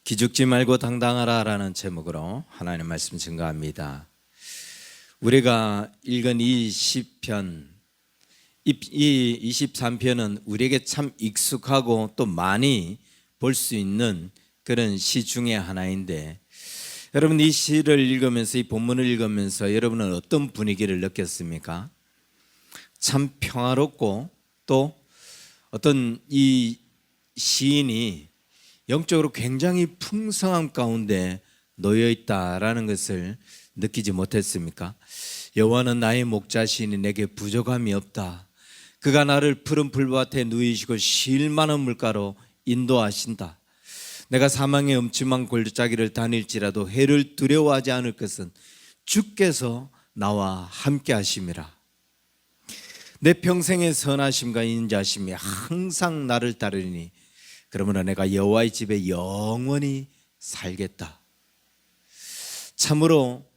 기죽지 말고 당당하라라는 제목으로 하나님의 말씀 증거합니다. 우리가 읽은 이 시편, 이 23편은 우리에게 참 익숙하고 또 많이 볼 수 있는 그런 시 중에 하나인데, 여러분 이 시를 읽으면서, 이 본문을 읽으면서 여러분은 어떤 분위기를 느꼈습니까? 참 평화롭고 또 어떤 이 시인이 영적으로 굉장히 풍성함 가운데 놓여 있다라는 것을 느끼지 못했습니까? 여호와는 나의 목자시니 내게 부족함이 없다. 그가 나를 푸른 풀밭에 누이시고 쉴 만한 물가로 인도하신다. 내가 사망의 음침한 골짜기를 다닐지라도 해를 두려워하지 않을 것은 주께서 나와 함께 하심이라. 내 평생의 선하심과 인자심이 항상 나를 따르니 그러므로 내가 여호와의 집에 영원히 살겠다. 참으로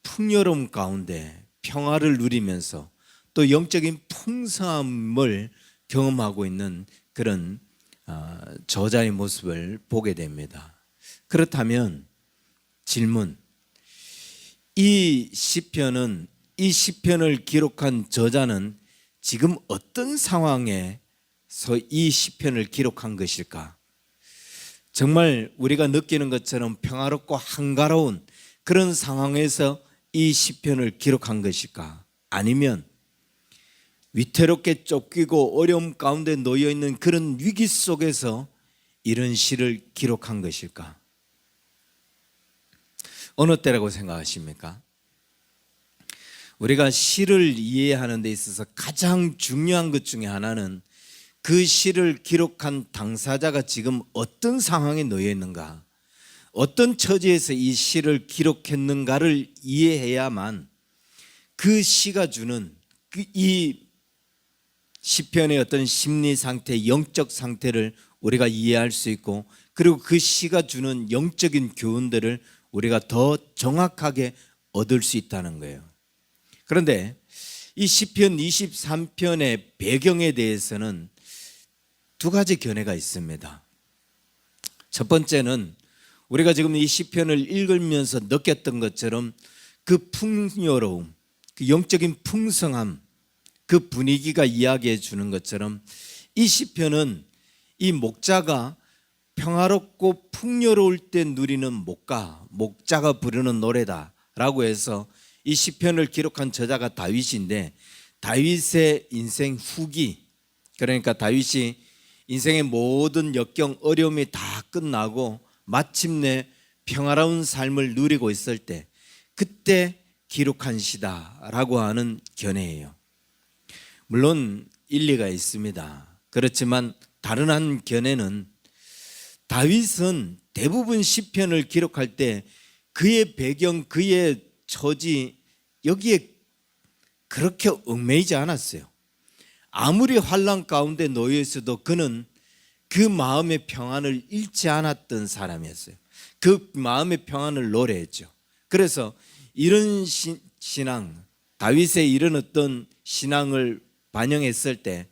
풍요로움 가운데 평화를 누리면서 또 영적인 풍성함을 경험하고 있는 그런 저자의 모습을 보게 됩니다. 그렇다면 질문, 이 시편을 기록한 저자는 지금 어떤 상황에서 이 시편을 기록한 것일까? 정말 우리가 느끼는 것처럼 평화롭고 한가로운 그런 상황에서 이 시편을 기록한 것일까? 아니면 위태롭게 쫓기고 어려움 가운데 놓여 있는 그런 위기 속에서 이런 시를 기록한 것일까? 어느 때라고 생각하십니까? 우리가 시를 이해하는 데 있어서 가장 중요한 것 중에 하나는 그 시를 기록한 당사자가 지금 어떤 상황에 놓여 있는가, 어떤 처지에서 이 시를 기록했는가를 이해해야만 그 시가 주는 이 시편의 어떤 심리 상태, 영적 상태를 우리가 이해할 수 있고, 그리고 그 시가 주는 영적인 교훈들을 우리가 더 정확하게 얻을 수 있다는 거예요. 그런데 이 시편 23편의 배경에 대해서는 두 가지 견해가 있습니다. 첫 번째는 우리가 지금 이 시편을 읽으면서 느꼈던 것처럼 그 풍요로움, 그 영적인 풍성함, 그 분위기가 이야기해 주는 것처럼 이 시편은 이 목자가 평화롭고 풍요로울 때 누리는 목자가 부르는 노래다라고 해서 이 시편을 기록한 저자가 다윗인데, 다윗의 인생 후기, 그러니까 다윗이 인생의 모든 역경, 어려움이 다 끝나고 마침내 평화로운 삶을 누리고 있을 때 그때 기록한 시다라고 하는 견해예요. 물론 일리가 있습니다. 그렇지만 다른 한 견해는 다윗은 대부분 시편을 기록할 때 그의 배경, 그의 처지 여기에 그렇게 얽매이지 않았어요. 아무리 환난 가운데 놓여 있어도 그는 그 마음의 평안을 잃지 않았던 사람이었어요. 그 마음의 평안을 노래했죠. 그래서 이런 신앙, 다윗의 이런 어떤 신앙을 반영했을 때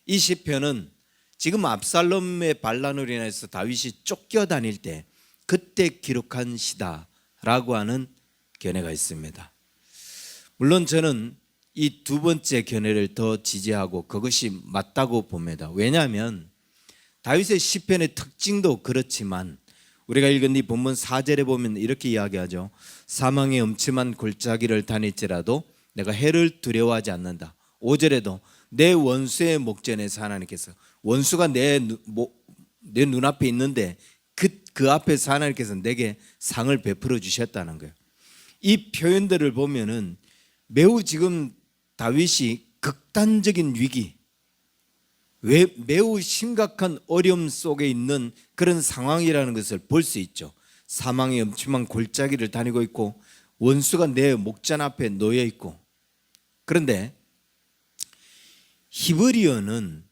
이 시편은 지금 압살롬의 반란으로 인해서 다윗이 쫓겨다닐 때 그때 기록한 시다라고 하는 견해가 있습니다. 물론 저는 이 두 번째 견해를 더 지지하고 그것이 맞다고 봅니다. 왜냐하면 다윗의 시편의 특징도 그렇지만 우리가 읽은 이 본문 4절에 보면 이렇게 이야기하죠. 사망의 음침한 골짜기를 다닐지라도 내가 해를 두려워하지 않는다. 5절에도 내 원수의 목전에서 하나님께서, 원수가 내 눈앞에 있는데 그 앞에서 하나님께서 내게 상을 베풀어 주셨다는 거예요. 이 표현들을 보면은 매우 지금 다윗이 극단적인 위기, 매우 심각한 어려움 속에 있는 그런 상황이라는 것을 볼 수 있죠. 사망의 음침한 골짜기를 다니고 있고 원수가 내 목전 앞에 놓여 있고. 그런데 히브리어는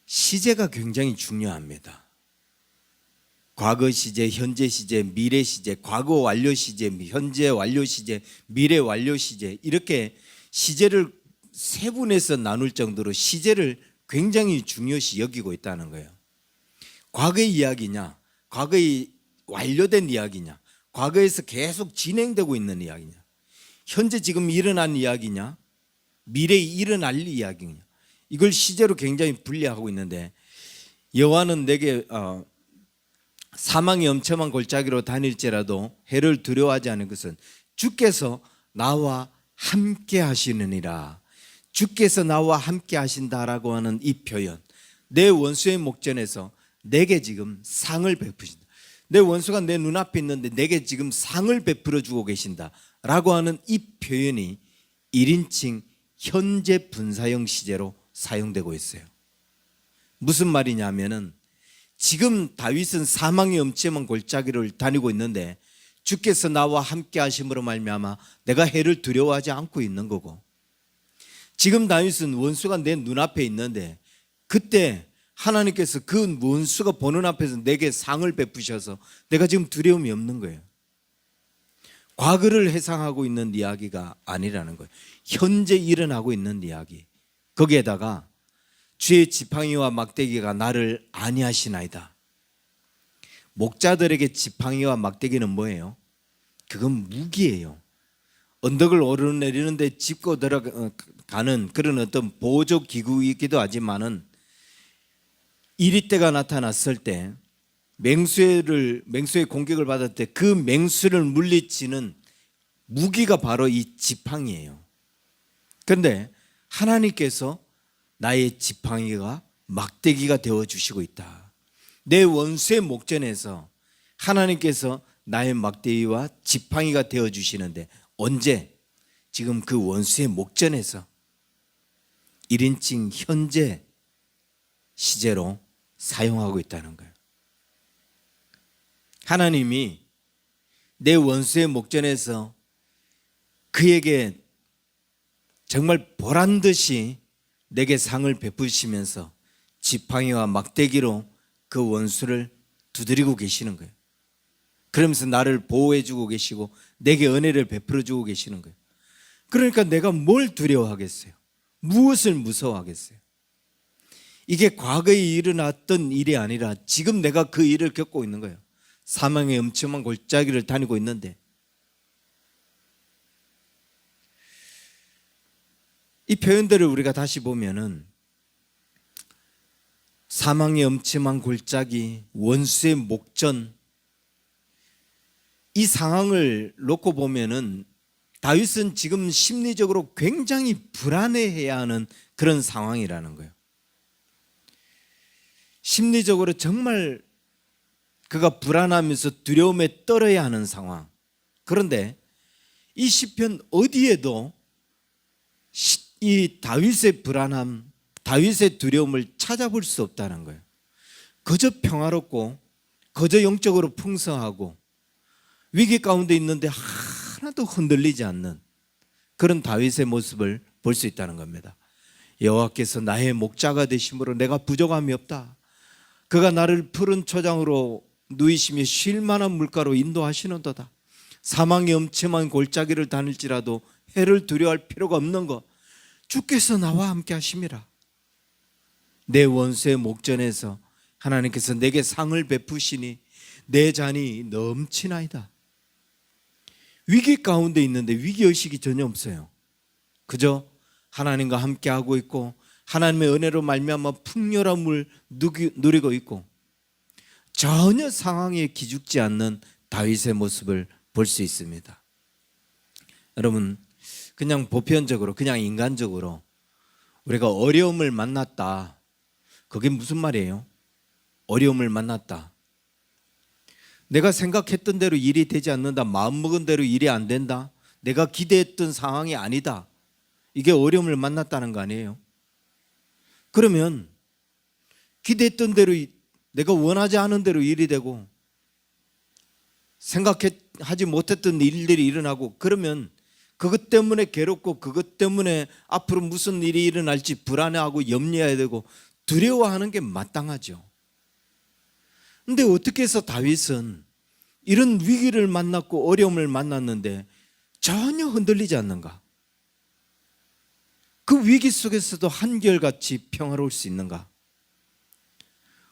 시제가 굉장히 중요합니다. 과거 시제, 현재 시제, 미래 시제, 과거 완료 시제, 현재 완료 시제, 미래 완료 시제, 이렇게 시제를 세분해서 나눌 정도로 시제를 굉장히 중요시 여기고 있다는 거예요. 과거의 이야기냐, 과거에 완료된 이야기냐, 과거에서 계속 진행되고 있는 이야기냐, 현재 지금 일어난 이야기냐, 미래에 일어날 이야기냐, 이걸 시제로 굉장히 분리하고 있는데, 여호와는 내게 사망의 엄청난 골짜기로 다닐지라도 해를 두려워하지 않은 것은 주께서 나와 함께 하시느니라. 주께서 나와 함께 하신다라고 하는 이 표현, 내 원수의 목전에서 내게 지금 상을 베푸신다. 내 원수가 내 눈앞에 있는데 내게 지금 상을 베풀어 주고 계신다라고 하는 이 표현이 1인칭 현재 분사형 시제로 사용되고 있어요. 무슨 말이냐면은 지금 다윗은 사망의 엄침한 골짜기를 다니고 있는데 주께서 나와 함께 하심으로 말미암아 내가 해를 두려워하지 않고 있는 거고, 지금 다윗은 원수가 내 눈앞에 있는데 그때 하나님께서 그 원수가 보는 앞에서 내게 상을 베푸셔서 내가 지금 두려움이 없는 거예요. 과거를 회상하고 있는 이야기가 아니라는 거예요. 현재 일어나고 있는 이야기. 거기에다가 주의 지팡이와 막대기가 나를 안위하시나이다. 목자들에게 지팡이와 막대기는 뭐예요? 그건 무기예요. 언덕을 오르내리는데 짚고 들어가는 그런 어떤 보조 기구이기도 하지만은 이리 때가 나타났을 때 맹수의 공격을 받을 때 그 맹수를 물리치는 무기가 바로 이 지팡이예요. 그런데 하나님께서 나의 지팡이가 막대기가 되어 주시고 있다. 내 원수의 목전에서 하나님께서 나의 막대기와 지팡이가 되어 주시는데, 언제? 지금 그 원수의 목전에서 1인칭 현재 시제로 사용하고 있다는 거예요. 하나님이 내 원수의 목전에서 그에게 정말 보란듯이 내게 상을 베푸시면서 지팡이와 막대기로 그 원수를 두드리고 계시는 거예요. 그러면서 나를 보호해 주고 계시고 내게 은혜를 베풀어 주고 계시는 거예요. 그러니까 내가 뭘 두려워하겠어요? 무엇을 무서워하겠어요? 이게 과거에 일어났던 일이 아니라 지금 내가 그 일을 겪고 있는 거예요. 사망의 엄청난 골짜기를 다니고 있는데, 이 표현들을 우리가 다시 보면은 사망의 엄침한 골짜기, 원수의 목전, 이 상황을 놓고 보면은 다윗은 지금 심리적으로 굉장히 불안해해야 하는 그런 상황이라는 거예요. 심리적으로 정말 그가 불안하면서 두려움에 떨어야 하는 상황. 그런데 이 시편 어디에도 이 다윗의 불안함, 다윗의 두려움을 찾아볼 수 없다는 거예요. 그저 평화롭고 그저 영적으로 풍성하고 위기 가운데 있는데 하나도 흔들리지 않는 그런 다윗의 모습을 볼 수 있다는 겁니다. 여호와께서 나의 목자가 되심으로 내가 부족함이 없다. 그가 나를 푸른 초장으로 누이시며 쉴 만한 물가로 인도하시는도다. 사망의 엄침한 골짜기를 다닐지라도 해를 두려워할 필요가 없는 것, 주께서 나와 함께 하심이라. 내 원수의 목전에서 하나님께서 내게 상을 베푸시니 내 잔이 넘치나이다. 위기 가운데 있는데 위기의식이 전혀 없어요. 그저 하나님과 함께하고 있고 하나님의 은혜로 말미암아 풍요로움을 누리고 있고 전혀 상황에 기죽지 않는 다윗의 모습을 볼 수 있습니다. 여러분, 그냥 보편적으로, 그냥 인간적으로 우리가 어려움을 만났다, 그게 무슨 말이에요? 어려움을 만났다, 내가 생각했던 대로 일이 되지 않는다, 마음먹은 대로 일이 안 된다, 내가 기대했던 상황이 아니다, 이게 어려움을 만났다는 거 아니에요? 그러면 기대했던 대로, 내가 원하지 않은 대로 일이 되고 생각하지 못했던 일들이 일어나고, 그러면 그것 때문에 괴롭고 그것 때문에 앞으로 무슨 일이 일어날지 불안해하고 염려해야 되고 두려워하는 게 마땅하죠. 그런데 어떻게 해서 다윗은 이런 위기를 만났고 어려움을 만났는데 전혀 흔들리지 않는가? 그 위기 속에서도 한결같이 평화로울 수 있는가?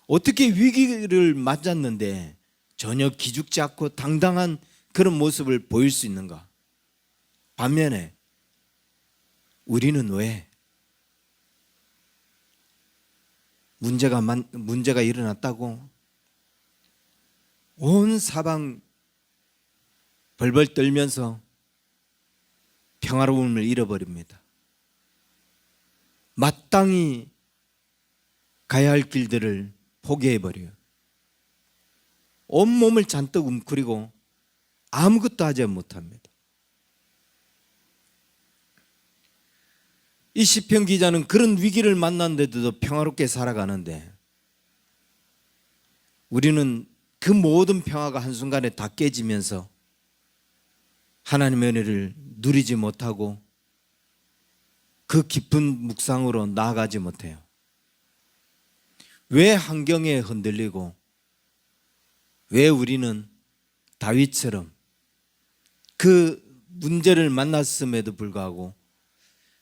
어떻게 위기를 맞았는데 전혀 기죽지 않고 당당한 그런 모습을 보일 수 있는가? 반면에 우리는 왜 문제가 일어났다고 온 사방 벌벌 떨면서 평화로움을 잃어버립니다. 마땅히 가야 할 길들을 포기해버려요. 온몸을 잔뜩 웅크리고 아무것도 하지 못합니다. 이 시편 기자는 그런 위기를 만났는데도 평화롭게 살아가는데 우리는 그 모든 평화가 한순간에 다 깨지면서 하나님의 은혜를 누리지 못하고 그 깊은 묵상으로 나아가지 못해요. 왜 환경에 흔들리고 왜 우리는 다윗처럼 그 문제를 만났음에도 불구하고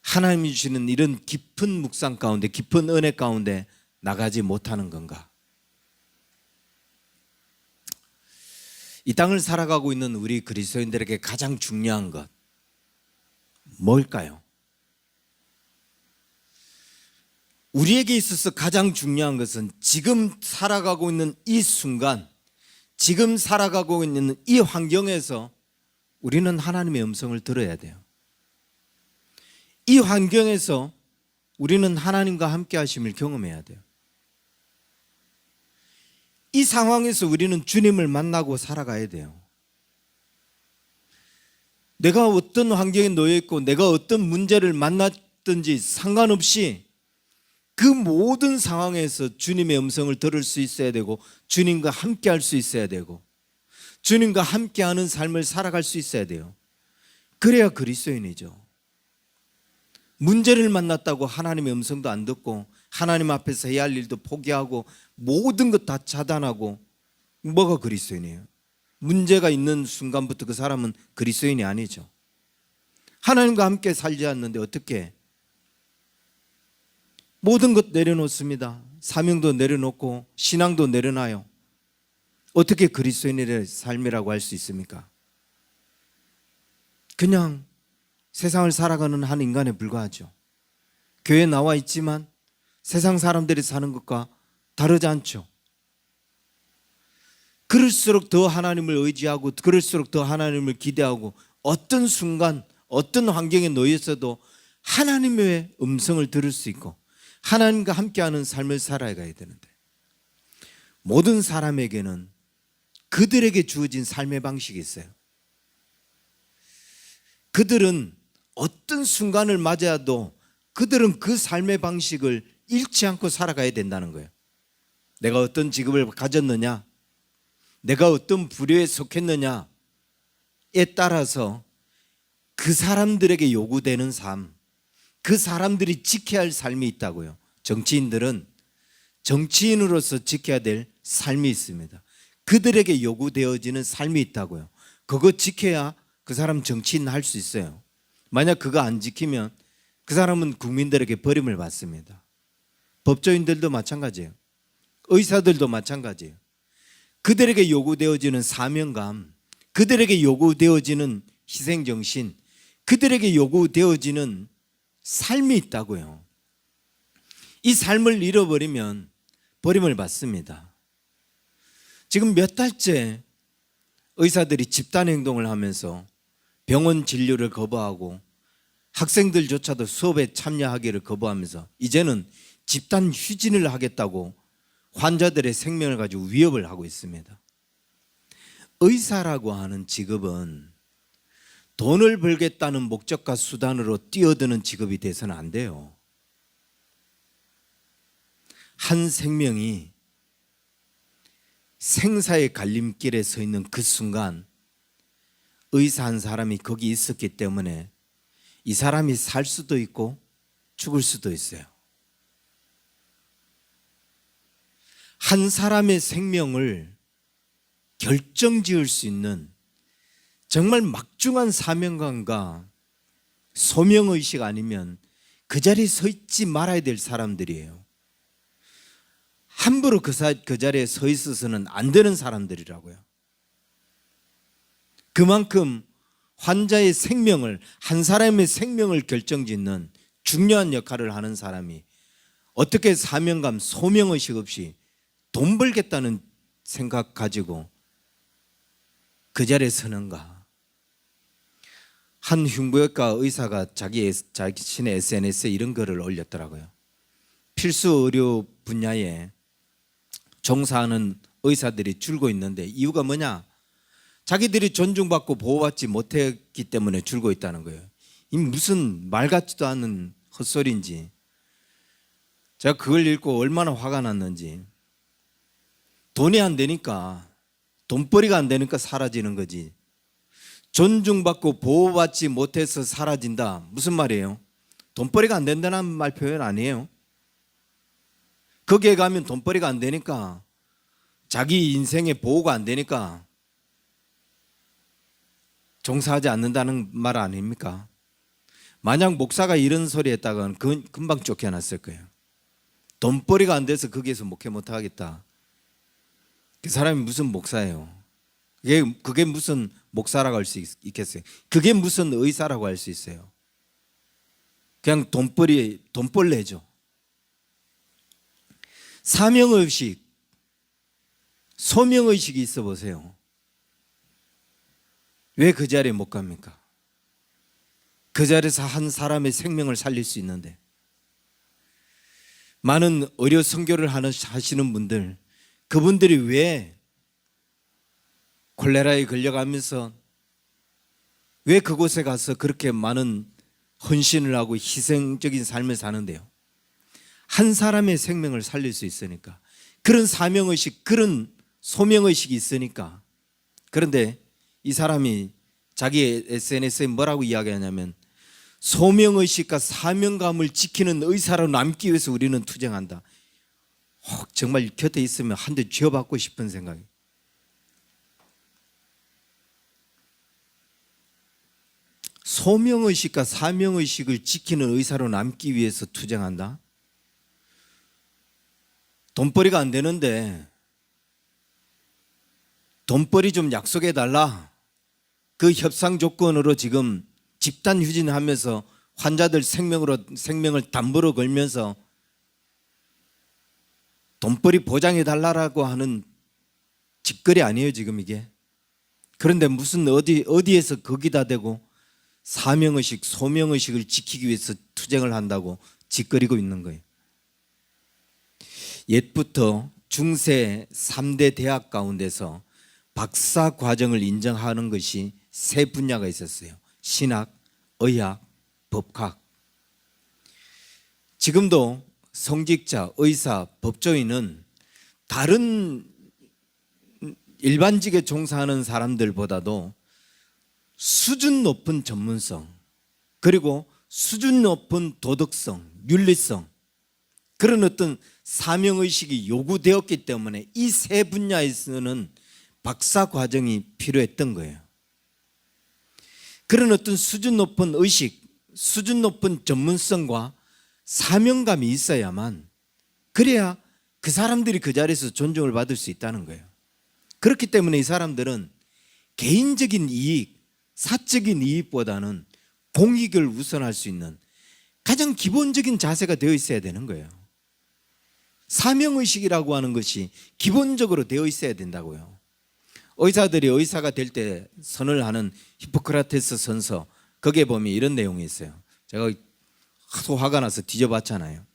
하나님이 주시는 이런 깊은 묵상 가운데, 깊은 은혜 가운데 나가지 못하는 건가? 이 땅을 살아가고 있는 우리 그리스도인들에게 가장 중요한 것 뭘까요? 우리에게 있어서 가장 중요한 것은 지금 살아가고 있는 이 순간, 지금 살아가고 있는 이 환경에서 우리는 하나님의 음성을 들어야 돼요. 이 환경에서 우리는 하나님과 함께 하심을 경험해야 돼요. 이 상황에서 우리는 주님을 만나고 살아가야 돼요. 내가 어떤 환경에 놓여 있고 내가 어떤 문제를 만났든지 상관없이 그 모든 상황에서 주님의 음성을 들을 수 있어야 되고 주님과 함께 할 수 있어야 되고 주님과 함께하는 삶을 살아갈 수 있어야 돼요. 그래야 그리스도인이죠. 문제를 만났다고 하나님의 음성도 안 듣고 하나님 앞에서 해야 할 일도 포기하고 모든 것 다 차단하고 뭐가 그리스도인이에요? 문제가 있는 순간부터 그 사람은 그리스도인이 아니죠. 하나님과 함께 살지 않는데 어떻게 모든 것 내려놓습니다. 사명도 내려놓고 신앙도 내려놔요. 어떻게 그리스도인의 삶이라고 할 수 있습니까? 그냥 세상을 살아가는 한 인간에 불과하죠. 교회에 나와 있지만 세상 사람들이 사는 것과 다르지 않죠. 그럴수록 더 하나님을 의지하고 그럴수록 더 하나님을 기대하고 어떤 순간 어떤 환경에 놓여 있어도 하나님의 음성을 들을 수 있고 하나님과 함께하는 삶을 살아가야 되는데 모든 사람에게는 그들에게 주어진 삶의 방식이 있어요. 그들은 어떤 순간을 맞아도 그들은 그 삶의 방식을 잃지 않고 살아가야 된다는 거예요. 내가 어떤 직업을 가졌느냐, 내가 어떤 부류에 속했느냐에 따라서 그 사람들에게 요구되는 삶, 그 사람들이 지켜야 할 삶이 있다고요. 정치인들은 정치인으로서 지켜야 될 삶이 있습니다. 그들에게 요구되어지는 삶이 있다고요. 그거 지켜야 그 사람 정치인 할 수 있어요. 만약 그거 안 지키면 그 사람은 국민들에게 버림을 받습니다. 법조인들도 마찬가지예요. 의사들도 마찬가지예요. 그들에게 요구되어지는 사명감, 그들에게 요구되어지는 희생정신, 그들에게 요구되어지는 삶이 있다고요. 이 삶을 잃어버리면 버림을 받습니다. 지금 몇 달째 의사들이 집단행동을 하면서 병원 진료를 거부하고 학생들조차도 수업에 참여하기를 거부하면서 이제는 집단 휴진을 하겠다고 환자들의 생명을 가지고 위협을 하고 있습니다. 의사라고 하는 직업은 돈을 벌겠다는 목적과 수단으로 뛰어드는 직업이 돼서는 안 돼요. 한 생명이 생사의 갈림길에 서 있는 그 순간 의사 한 사람이 거기 있었기 때문에 이 사람이 살 수도 있고 죽을 수도 있어요. 한 사람의 생명을 결정지을 수 있는 정말 막중한 사명감과 소명의식 아니면 그 자리에 서 있지 말아야 될 사람들이에요. 함부로 그 자리에 서 있어서는 안 되는 사람들이라고요. 그만큼 환자의 생명을, 한 사람의 생명을 결정짓는 중요한 역할을 하는 사람이 어떻게 사명감, 소명의식 없이 돈 벌겠다는 생각 가지고 그 자리에 서는가. 한 흉부외과 의사가 자신의 SNS에 이런 글을 올렸더라고요. 필수 의료 분야에 종사하는 의사들이 줄고 있는데 이유가 뭐냐? 자기들이 존중받고 보호받지 못했기 때문에 줄고 있다는 거예요. 이 무슨 말 같지도 않은 헛소리인지. 제가 그걸 읽고 얼마나 화가 났는지. 돈이 안 되니까, 돈벌이가 안 되니까 사라지는 거지. 존중받고 보호받지 못해서 사라진다. 무슨 말이에요? 돈벌이가 안 된다는 말 표현 아니에요. 거기에 가면 돈벌이가 안 되니까, 자기 인생의 보호가 안 되니까 종사하지 않는다는 말 아닙니까? 만약 목사가 이런 소리 했다간 금방 쫓겨났을 거예요. 돈벌이가 안 돼서 거기에서 목회 못하겠다. 그 사람이 무슨 목사예요? 그게 무슨 목사라고 할 수 있겠어요? 그게 무슨 의사라고 할 수 있어요? 그냥 돈벌레죠. 사명의식, 소명의식이 있어 보세요. 왜 그 자리에 못 갑니까? 그 자리에서 한 사람의 생명을 살릴 수 있는데. 많은 의료 선교를 하시는 분들, 그분들이 왜 콜레라에 걸려가면서 왜 그곳에 가서 그렇게 많은 헌신을 하고 희생적인 삶을 사는데요? 한 사람의 생명을 살릴 수 있으니까. 그런 사명의식, 그런 소명의식이 있으니까. 그런데 이 사람이 자기 SNS에 뭐라고 이야기하냐면, 소명의식과 사명감을 지키는 의사로 남기 위해서 우리는 투쟁한다. 정말 곁에 있으면 한 대 쥐어받고 싶은 생각이. 소명의식과 사명의식을 지키는 의사로 남기 위해서 투쟁한다. 돈벌이가 안 되는데 돈벌이 좀 약속해 달라. 그 협상 조건으로 지금 집단 휴진하면서 환자들 생명을 담보로 걸면서 돈벌이 보장해 달라고 하는 짓거리 아니에요 지금 이게. 그런데 무슨 어디에서 거기다 대고 사명의식, 소명의식을 지키기 위해서 투쟁을 한다고 짓거리고 있는 거예요. 옛부터 중세 3대 대학 가운데서 박사 과정을 인정하는 것이 세 분야가 있었어요. 신학, 의학, 법학. 지금도 성직자, 의사, 법조인은 다른 일반직에 종사하는 사람들보다도 수준 높은 전문성, 그리고 수준 높은 도덕성, 윤리성, 그런 어떤 사명의식이 요구되었기 때문에 이 세 분야에서는 박사 과정이 필요했던 거예요. 그런 어떤 수준 높은 의식, 수준 높은 전문성과 사명감이 있어야만, 그래야 그 사람들이 그 자리에서 존중을 받을 수 있다는 거예요. 그렇기 때문에 이 사람들은 개인적인 이익, 사적인 이익보다는 공익을 우선할 수 있는 가장 기본적인 자세가 되어 있어야 되는 거예요. 사명의식이라고 하는 것이 기본적으로 되어 있어야 된다고요. 의사들이 의사가 될 때 선을 하는 히포크라테스 선서, 거기에 보면 이런 내용이 있어요. 제가 하도 화가 나서 뒤져봤잖아요.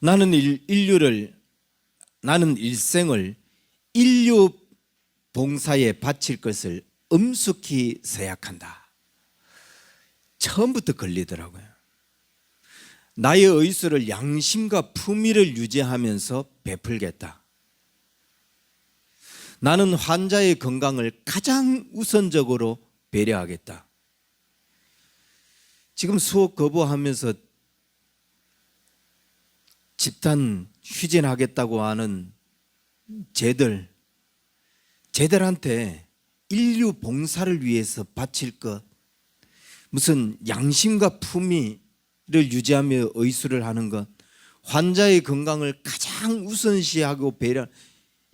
나는 일생을 인류 봉사에 바칠 것을 엄숙히 서약한다. 처음부터 걸리더라고요. 나의 의술을 양심과 품위를 유지하면서 베풀겠다. 나는 환자의 건강을 가장 우선적으로 배려하겠다. 지금 수업 거부하면서 집단 휴진하겠다고 하는 쟤들한테 인류 봉사를 위해서 바칠 것, 무슨 양심과 품위를 유지하며 의술을 하는 것, 환자의 건강을 가장 우선시하고 배려,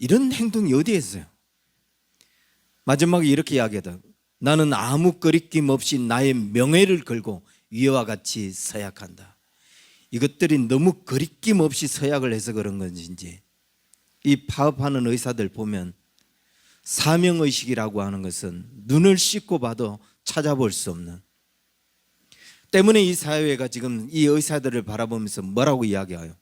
이런 행동이 어디에 있어요? 마지막에 이렇게 이야기하다. 나는 아무 거리낌 없이 나의 명예를 걸고 위와 같이 서약한다. 이것들이 너무 거리낌 없이 서약을 해서 그런 건지, 이 파업하는 의사들 보면 사명의식이라고 하는 것은 눈을 씻고 봐도 찾아볼 수 없는, 때문에 이 사회가 지금 이 의사들을 바라보면서 뭐라고 이야기해요?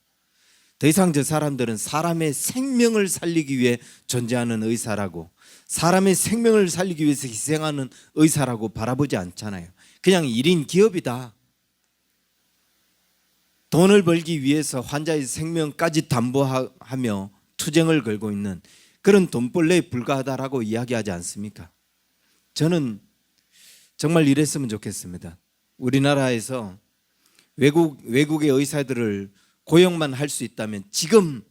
더 이상 저 사람들은 사람의 생명을 살리기 위해 존재하는 의사라고, 사람의 생명을 살리기 위해서 희생하는 의사라고 바라보지 않잖아요. 그냥 1인 기업이다. 돈을 벌기 위해서 환자의 생명까지 담보하며 투쟁을 걸고 있는 그런 돈벌레에 불과하다라고 이야기하지 않습니까? 저는 정말 이랬으면 좋겠습니다. 우리나라에서 외국의 의사들을 고용만 할 수 있다면 지금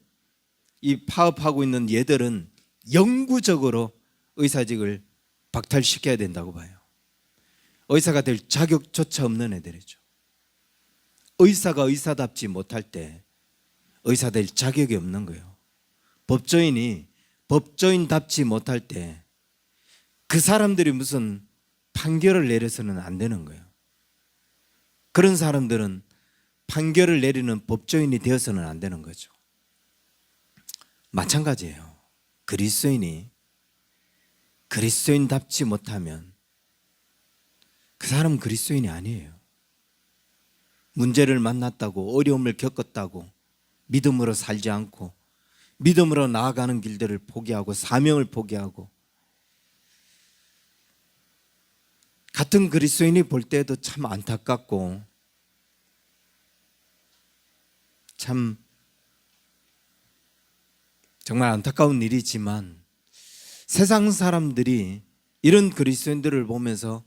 이 파업하고 있는 얘들은 영구적으로 의사직을 박탈시켜야 된다고 봐요. 의사가 될 자격조차 없는 애들이죠. 의사가 의사답지 못할 때 의사 될 자격이 없는 거예요. 법조인이 법조인답지 못할 때 그 사람들이 무슨 판결을 내려서는 안 되는 거예요. 그런 사람들은 판결을 내리는 법조인이 되어서는 안 되는 거죠. 마찬가지예요. 그리스도인이 그리스도인답지 못하면 그 사람은 그리스도인이 아니에요. 문제를 만났다고, 어려움을 겪었다고 믿음으로 살지 않고 믿음으로 나아가는 길들을 포기하고 사명을 포기하고, 같은 그리스도인이 볼 때도 참 안타깝고 참 정말 안타까운 일이지만, 세상 사람들이 이런 그리스도인들을 보면서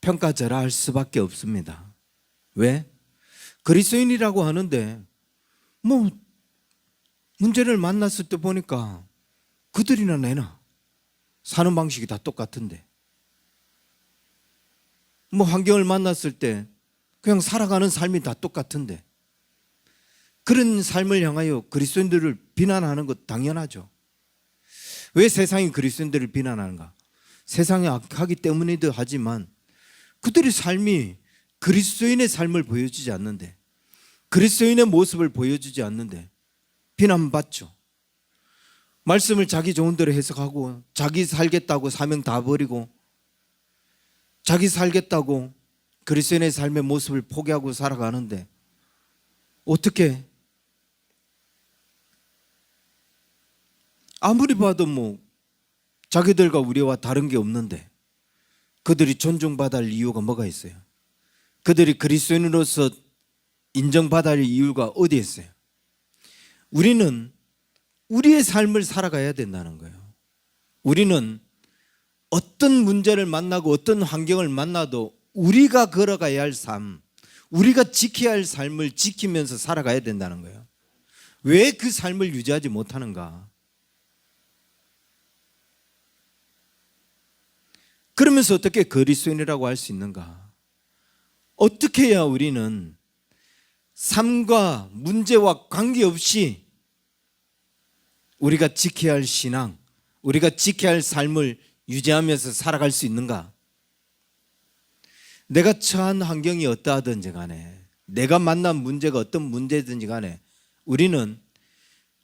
평가절하할 수밖에 없습니다. 왜? 그리스도인이라고 하는데 뭐 문제를 만났을 때 보니까 그들이나 내나 사는 방식이 다 똑같은데, 뭐 환경을 만났을 때 그냥 살아가는 삶이 다 똑같은데, 그런 삶을 향하여 그리스도인들을 비난하는 것 당연하죠. 왜 세상이 그리스도인들을 비난하는가? 세상이 악하기 때문이기도 하지만 그들의 삶이 그리스도인의 삶을 보여주지 않는데, 그리스도인의 모습을 보여주지 않는데 비난받죠. 말씀을 자기 좋은 대로 해석하고 자기 살겠다고 사명 다 버리고 자기 살겠다고 그리스도인의 삶의 모습을 포기하고 살아가는데, 어떻게 아무리 봐도 뭐 자기들과 우리와 다른 게 없는데 그들이 존중받을 이유가 뭐가 있어요? 그들이 그리스도인으로서 인정받아야 할 이유가 어디에 있어요? 우리는 우리의 삶을 살아가야 된다는 거예요. 우리는 어떤 문제를 만나고 어떤 환경을 만나도 우리가 걸어가야 할 삶, 우리가 지켜야 할 삶을 지키면서 살아가야 된다는 거예요. 왜 그 삶을 유지하지 못하는가? 그러면서 어떻게 그리스도인이라고 할 수 있는가? 어떻게 해야 우리는 삶과 문제와 관계없이 우리가 지켜야 할 신앙, 우리가 지켜야 할 삶을 유지하면서 살아갈 수 있는가? 내가 처한 환경이 어떠하든지 간에, 내가 만난 문제가 어떤 문제든지 간에 우리는,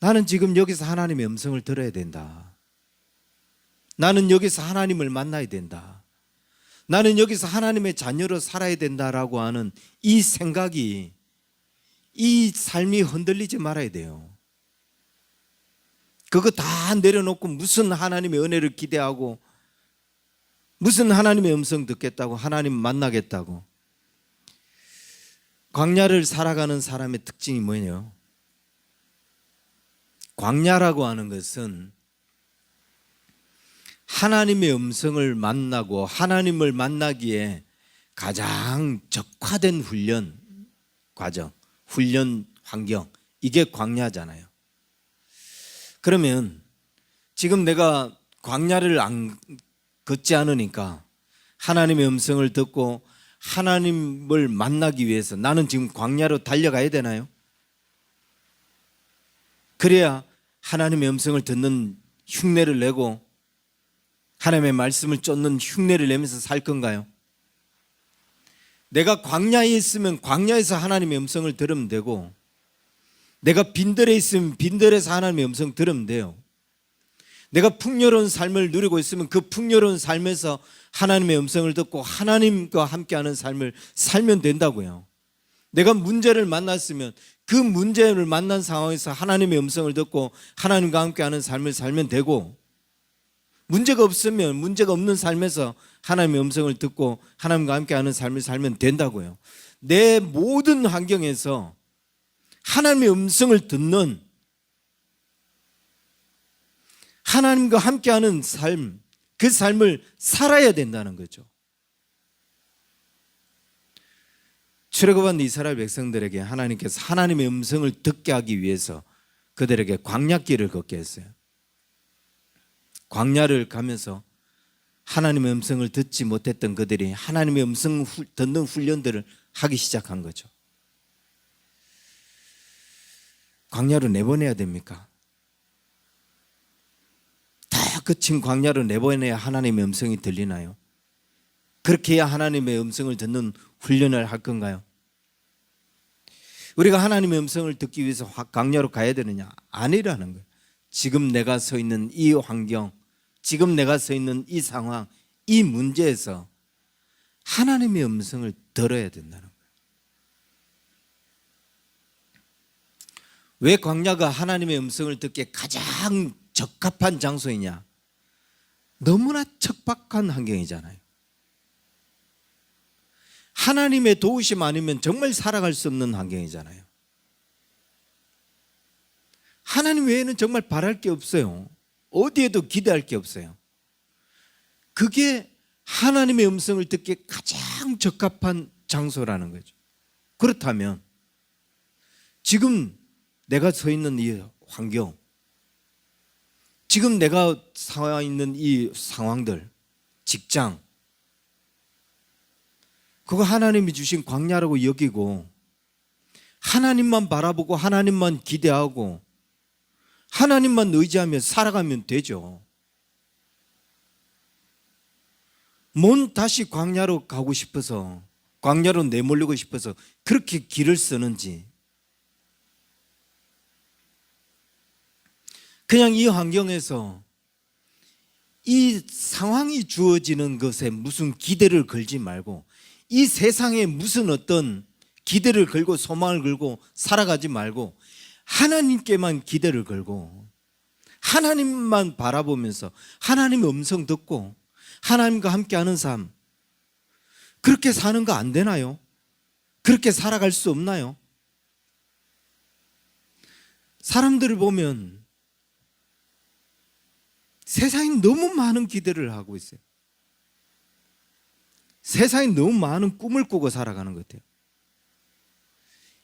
나는 지금 여기서 하나님의 음성을 들어야 된다. 나는 여기서 하나님을 만나야 된다. 나는 여기서 하나님의 자녀로 살아야 된다라고 하는 이 생각이, 이 삶이 흔들리지 말아야 돼요. 그거 다 내려놓고 무슨 하나님의 은혜를 기대하고 무슨 하나님의 음성 듣겠다고, 하나님 만나겠다고. 광야를 살아가는 사람의 특징이 뭐냐요? 광야라고 하는 것은 하나님의 음성을 만나고 하나님을 만나기에 가장 적화된 훈련 과정, 훈련 환경, 이게 광야잖아요. 그러면 지금 내가 광야를 안 걷지 않으니까 하나님의 음성을 듣고 하나님을 만나기 위해서 나는 지금 광야로 달려가야 되나요? 그래야 하나님의 음성을 듣는 흉내를 내고 하나님의 말씀을 쫓는 흉내를 내면서 살 건가요? 내가 광야에 있으면 광야에서 하나님의 음성을 들으면 되고, 내가 빈들에 있으면 빈들에서 하나님의 음성 들으면 돼요. 내가 풍요로운 삶을 누리고 있으면 그 풍요로운 삶에서 하나님의 음성을 듣고 하나님과 함께하는 삶을 살면 된다고요. 내가 문제를 만났으면 그 문제를 만난 상황에서 하나님의 음성을 듣고 하나님과 함께하는 삶을 살면 되고, 문제가 없으면 문제가 없는 삶에서 하나님의 음성을 듣고 하나님과 함께하는 삶을 살면 된다고요. 내 모든 환경에서 하나님의 음성을 듣는, 하나님과 함께하는 삶, 그 삶을 살아야 된다는 거죠. 출애굽한 이스라엘 백성들에게 하나님께서 하나님의 음성을 듣게 하기 위해서 그들에게 광야길을 걷게 했어요. 광야를 가면서 하나님의 음성을 듣지 못했던 그들이 하나님의 음성 듣는 훈련들을 하기 시작한 거죠. 광야로 내보내야 됩니까? 다 거친 광야로 내보내야 하나님의 음성이 들리나요? 그렇게 해야 하나님의 음성을 듣는 훈련을 할 건가요? 우리가 하나님의 음성을 듣기 위해서 광야로 가야 되느냐? 아니라는 거예요. 지금 내가 서 있는 이 환경, 지금 내가 서 있는 이 상황, 이 문제에서 하나님의 음성을 들어야 된다는 거예요. 왜 광야가 하나님의 음성을 듣기에 가장 적합한 장소이냐? 너무나 척박한 환경이잖아요. 하나님의 도우심 아니면 정말 살아갈 수 없는 환경이잖아요. 하나님 외에는 정말 바랄 게 없어요. 어디에도 기대할 게 없어요. 그게 하나님의 음성을 듣기에 가장 적합한 장소라는 거죠. 그렇다면 지금 내가 서 있는 이 환경, 지금 내가 서 있는 이 상황들, 직장, 그거 하나님이 주신 광야라고 여기고 하나님만 바라보고 하나님만 기대하고 하나님만 의지하며 살아가면 되죠. 뭔 다시 광야로 가고 싶어서, 광야로 내몰리고 싶어서 그렇게 길을 쓰는지. 그냥 이 환경에서 이 상황이 주어지는 것에 무슨 기대를 걸지 말고, 이 세상에 무슨 어떤 기대를 걸고 소망을 걸고 살아가지 말고 하나님께만 기대를 걸고 하나님만 바라보면서 하나님의 음성 듣고 하나님과 함께하는 삶, 그렇게 사는 거 안 되나요? 그렇게 살아갈 수 없나요? 사람들을 보면 세상에 너무 많은 기대를 하고 있어요. 세상에 너무 많은 꿈을 꾸고 살아가는 것 같아요.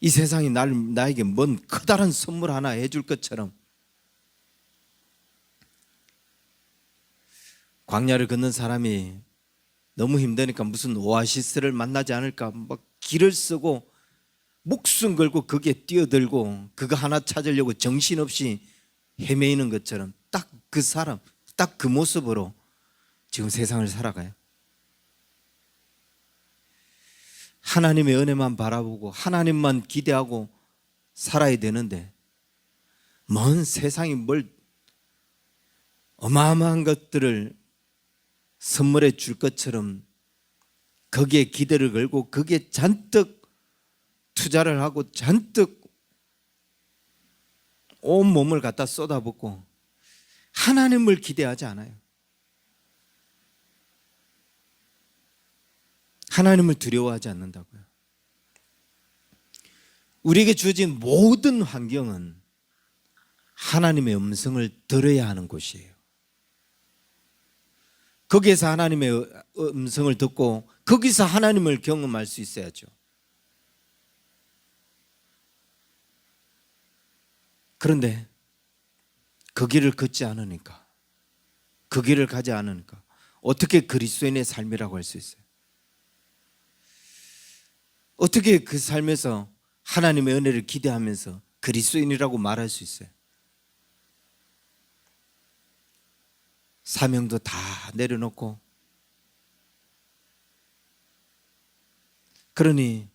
이 세상이 나에게 뭔 커다란 선물 하나 해줄 것처럼. 광야를 걷는 사람이 너무 힘드니까 무슨 오아시스를 만나지 않을까 막 길을 쓰고 목숨 걸고 거기에 뛰어들고 그거 하나 찾으려고 정신없이 헤매이는 것처럼 딱 그 사람, 딱 그 모습으로 지금 세상을 살아가요. 하나님의 은혜만 바라보고 하나님만 기대하고 살아야 되는데 먼 세상이 뭘 어마어마한 것들을 선물해 줄 것처럼 거기에 기대를 걸고 거기에 잔뜩 투자를 하고 잔뜩 온 몸을 갖다 쏟아붓고 하나님을 기대하지 않아요. 하나님을 두려워하지 않는다고요. 우리에게 주어진 모든 환경은 하나님의 음성을 들어야 하는 곳이에요. 거기에서 하나님의 음성을 듣고 거기서 하나님을 경험할 수 있어야죠. 그런데 그 길을 걷지 않으니까, 그 길을 가지 않으니까 어떻게 그리스도인의 삶이라고 할 수 있어요? 어떻게 그 삶에서 하나님의 은혜를 기대하면서 그리스도인이라고 말할 수 있어요? 사명도 다 다 내려놓고, 그러니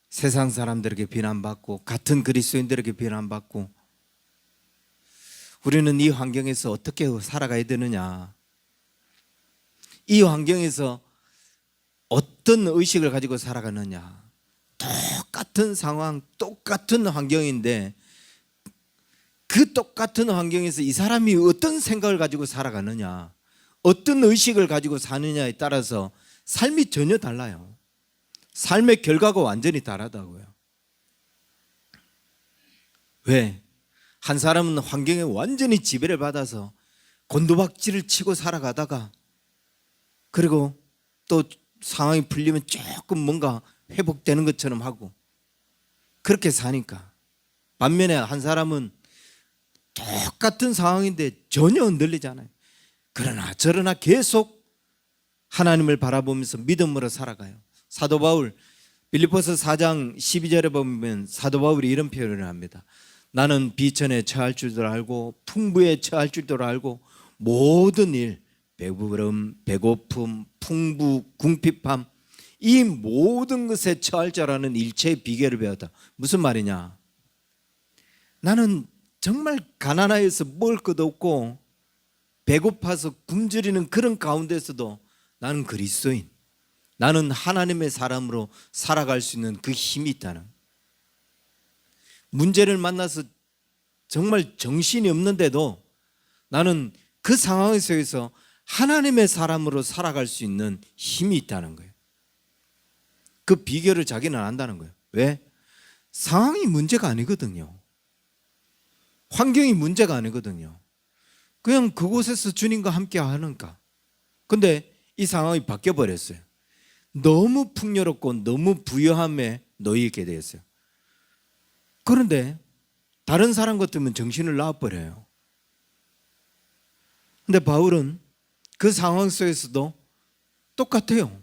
세상 사람들에게 비난받고 같은 그리스도인들에게 비난받고, 우리는 이 환경에서 어떻게 살아가야 되느냐, 이 환경에서 어떤 의식을 가지고 살아가느냐. 똑같은 상황, 똑같은 환경인데 그 똑같은 환경에서 이 사람이 어떤 생각을 가지고 살아가느냐, 어떤 의식을 가지고 사느냐에 따라서 삶이 전혀 달라요. 삶의 결과가 완전히 다르다고요. 왜? 한 사람은 환경에 완전히 지배를 받아서 곤두박질을 치고 살아가다가, 그리고 또 상황이 풀리면 조금 뭔가 회복되는 것처럼 하고 그렇게 사니까, 반면에 한 사람은 똑같은 상황인데 전혀 흔들리지 않아요. 그러나 저러나 계속 하나님을 바라보면서 믿음으로 살아가요. 사도 바울, 빌립보서 4장 12절에 보면 사도 바울이 이런 표현을 합니다. 나는 비천에 처할 줄도 알고 풍부에 처할 줄도 알고 모든 일, 배부름, 배고픔, 풍부, 궁핍함, 이 모든 것에 처할 줄 아는 일체의 비결을 배웠다. 무슨 말이냐? 나는 정말 가난하여서 먹을 것도 없고 배고파서 굶주리는 그런 가운데서도 나는 그리스도인, 나는 하나님의 사람으로 살아갈 수 있는 그 힘이 있다는, 문제를 만나서 정말 정신이 없는데도 나는 그 상황 속에서 하나님의 사람으로 살아갈 수 있는 힘이 있다는 거예요. 그 비결을 자기는 안다는 거예요. 왜? 상황이 문제가 아니거든요. 환경이 문제가 아니거든요. 그냥 그곳에서 주님과 함께 하는가. 근데 이 상황이 바뀌어버렸어요. 너무 풍요롭고 너무 부유함에 놓이게 되었어요. 그런데 다른 사람 같으면 정신을 놔버려요. 근데 바울은 그 상황 속에서도 똑같아요.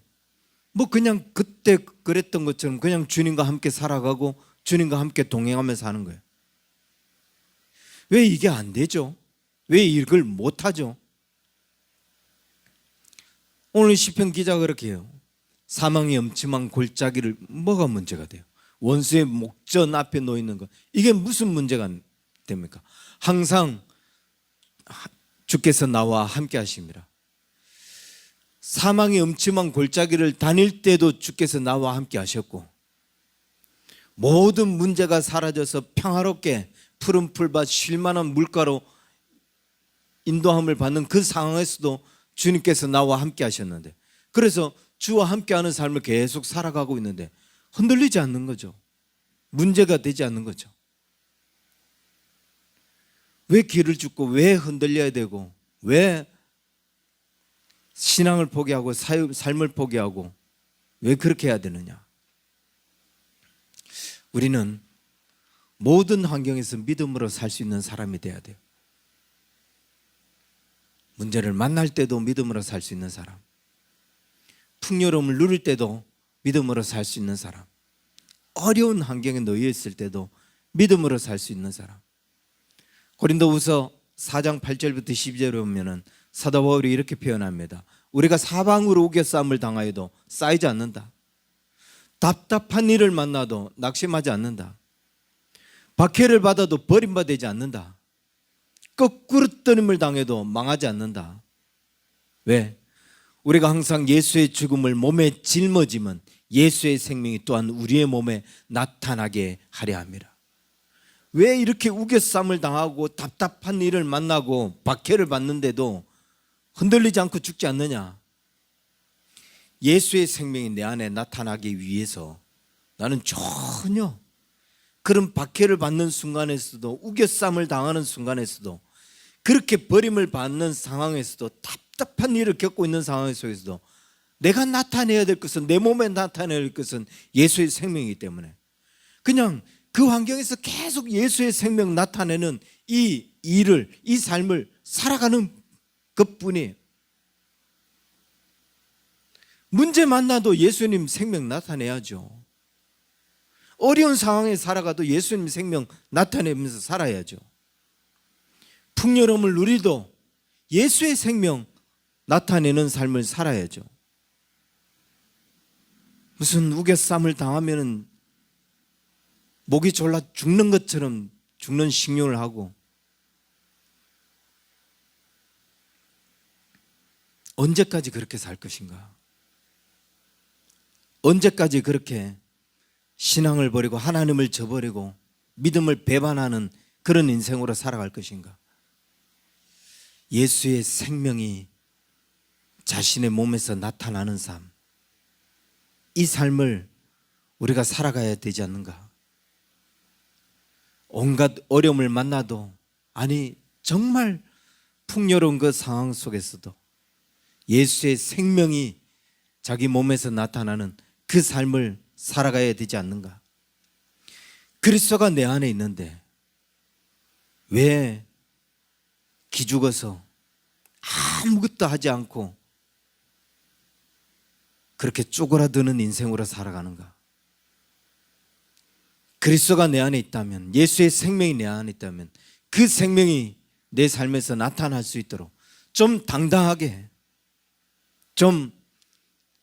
뭐 그냥 그때 그랬던 것처럼 그냥 주님과 함께 살아가고 주님과 함께 동행하면서 하는 거예요. 왜 이게 안 되죠? 왜 이걸 못하죠? 오늘 시편 기자가 그렇게 해요. 사망의 엄침한 골짜기를, 뭐가 문제가 돼요? 원수의 목전 앞에 놓이는 것, 이게 무슨 문제가 됩니까? 항상 주께서 나와 함께 하십니다. 사망의 엄침한 골짜기를 다닐 때도 주께서 나와 함께 하셨고, 모든 문제가 사라져서 평화롭게 푸른 풀밭 쉴만한 물가로 인도함을 받는 그 상황에서도 주님께서 나와 함께 하셨는데, 그래서 주와 함께하는 삶을 계속 살아가고 있는데 흔들리지 않는 거죠. 문제가 되지 않는 거죠. 왜 길을 죽고, 왜 흔들려야 되고, 왜 신앙을 포기하고 삶을 포기하고 왜 그렇게 해야 되느냐? 우리는 모든 환경에서 믿음으로 살 수 있는 사람이 돼야 돼요. 문제를 만날 때도 믿음으로 살 수 있는 사람, 풍요로움을 누릴 때도 믿음으로 살 수 있는 사람, 어려운 환경에 놓여 있을 때도 믿음으로 살 수 있는 사람. 고린도후서 4장 8절부터 12절에 보면은 사도 바울이 이렇게 표현합니다. 우리가 사방으로 우겨싸움을 당하여도 쌓이지 않는다. 답답한 일을 만나도 낙심하지 않는다. 박해를 받아도 버림받지 않는다. 거꾸로 떠임을 당해도 망하지 않는다. 왜? 우리가 항상 예수의 죽음을 몸에 짊어지면 예수의 생명이 또한 우리의 몸에 나타나게 하려 합니다. 왜 이렇게 우겨싸움을 당하고 답답한 일을 만나고 박해를 받는데도 흔들리지 않고 죽지 않느냐? 예수의 생명이 내 안에 나타나기 위해서 나는 전혀 그런 박해를 받는 순간에서도, 우겨싸움을 당하는 순간에서도, 그렇게 버림을 받는 상황에서도, 답답한 일을 겪고 있는 상황 속에서도 내가 나타내야 될 것은, 내 몸에 나타내야 될 것은 예수의 생명이기 때문에 그냥 그 환경에서 계속 예수의 생명 나타내는 이 일을, 이 삶을 살아가는 것뿐이에요. 문제 만나도 예수님 생명 나타내야죠. 어려운 상황에 살아가도 예수님 생명 나타내면서 살아야죠. 풍요로움을 누리도 예수의 생명 나타내는 삶을 살아야죠. 무슨 우겨쌈을 당하면은 목이 졸라 죽는 것처럼 죽는 식용을 하고, 언제까지 그렇게 살 것인가? 언제까지 그렇게 신앙을 버리고 하나님을 저버리고 믿음을 배반하는 그런 인생으로 살아갈 것인가? 예수의 생명이 자신의 몸에서 나타나는 삶, 이 삶을 우리가 살아가야 되지 않는가? 온갖 어려움을 만나도, 아니 정말 풍요로운 그 상황 속에서도 예수의 생명이 자기 몸에서 나타나는 그 삶을 살아가야 되지 않는가? 그리스도가 내 안에 있는데 왜 기죽어서 아무것도 하지 않고 그렇게 쪼그라드는 인생으로 살아가는가? 그리스도가 내 안에 있다면, 예수의 생명이 내 안에 있다면 그 생명이 내 삶에서 나타날 수 있도록 좀 당당하게, 좀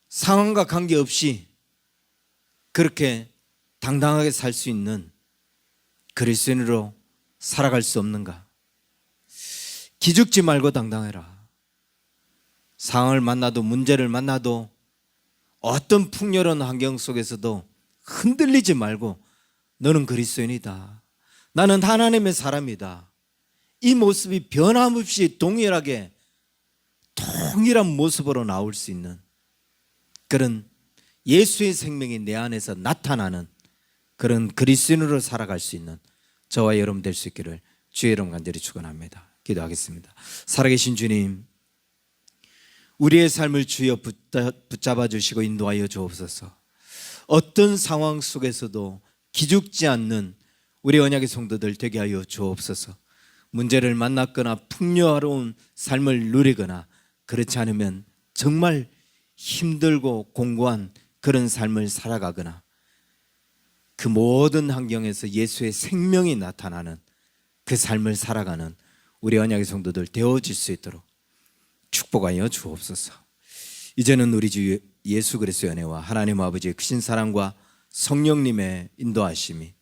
상황과 관계없이 그렇게 당당하게 살 수 있는 그리스도인으로 살아갈 수 없는가? 기죽지 말고 당당해라. 상황을 만나도, 문제를 만나도, 어떤 풍요로운 환경 속에서도 흔들리지 말고 너는 그리스도인이다, 나는 하나님의 사람이다, 이 모습이 변함없이 동일하게 동일한 모습으로 나올 수 있는 그런 예수의 생명이 내 안에서 나타나는 그런 그리스도인으로 살아갈 수 있는 저와 여러분 될 수 있기를 주의 이름 간절히 축원합니다. 기도하겠습니다. 살아계신 주님, 우리의 삶을 주여 붙잡아 주시고 인도하여 주옵소서. 어떤 상황 속에서도 기죽지 않는 우리 언약의 성도들 되게 하여 주옵소서. 문제를 만났거나 풍요로운 삶을 누리거나 그렇지 않으면 정말 힘들고 공고한 그런 삶을 살아가거나 그 모든 환경에서 예수의 생명이 나타나는 그 삶을 살아가는 우리 언약의 성도들 되어질 수 있도록 축복하여 주옵소서. 이제는 우리 주 예수 그리스도의 은혜와 하나님 아버지의 크신 사랑과 성령님의 인도하심이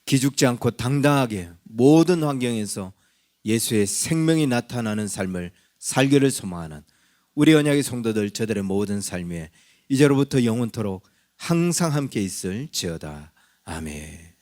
기죽지 않고 당당하게 모든 환경에서 예수의 생명이 나타나는 삶을 살기를 소망하는 우리 언약의 성도들 저들의 모든 삶에 이제로부터 영원토록 항상 함께 있을지어다. 아멘.